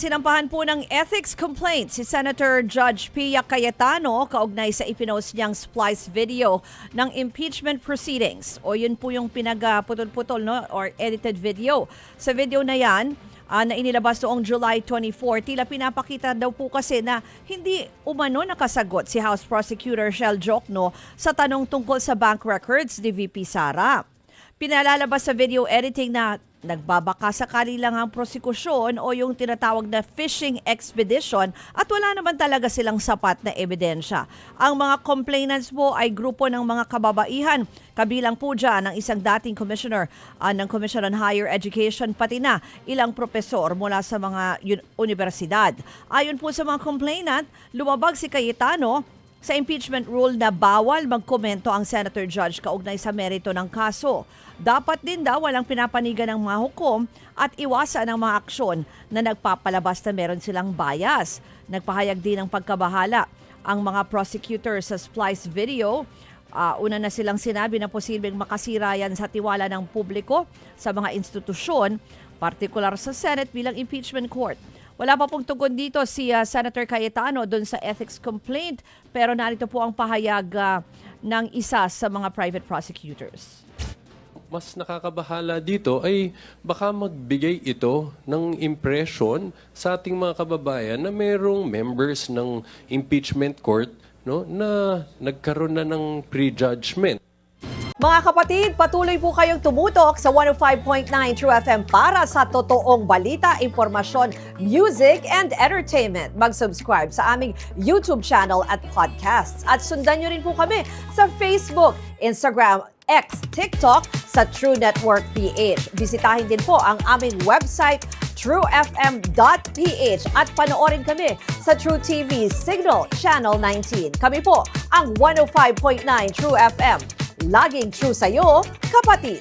Sinampahan po ng ethics complaint si Senator Judge Pia Cayetano kaugnay sa ipinost niyang splice video ng impeachment proceedings. O yun po yung pinagputol-putol no? Or edited video. Sa video na yan, na inilabas noong July 24, tila pinapakita daw po kasi na hindi umano nakasagot si House Prosecutor Shell Jokno sa tanong tungkol sa bank records ni VP Sara. Pinalalabas sa video editing na nagbabaka sakali lang ang prosekusyon o yung tinatawag na fishing expedition at wala naman talaga silang sapat na ebidensya. Ang mga complainants po ay grupo ng mga kababaihan, kabilang po dyan ang isang dating commissioner ng Commission on Higher Education pati na ilang propesor mula sa mga universidad. Ayon po sa mga complainant, lumabag si Cayetano sa impeachment rule na bawal magkomento ang Senator Judge kaugnay sa merito ng kaso. Dapat din daw walang pinapanigan ng mga hukom at iwasan ang mga aksyon na nagpapalabas na meron silang bias. Nagpahayag din ng pagkabahala ang mga prosecutors sa splice video. Una na silang sinabi na posibleng makasira yan sa tiwala ng publiko sa mga institusyon, partikular sa Senate bilang impeachment court. Wala pa pong tugon dito si Senator Cayetano doon sa ethics complaint, pero narito po ang pahayag ng isa sa mga private prosecutors. Mas nakakabahala dito ay baka magbigay ito ng impression sa ating mga kababayan na mayroong members ng impeachment court no, na nagkaroon na ng prejudgment. Mga kapatid, patuloy po kayong tumutok sa 105.9 True FM para sa totoong balita, impormasyon, music, and entertainment. Mag-subscribe sa aming YouTube channel at podcasts. At sundan nyo rin po kami sa Facebook, Instagram, X, TikTok sa True Network PH. Bisitahin din po ang aming website, truefm.ph at panoorin kami sa True TV Signal Channel 19. Kami po ang 105.9 True FM. Laging true sa'yo, kapatid.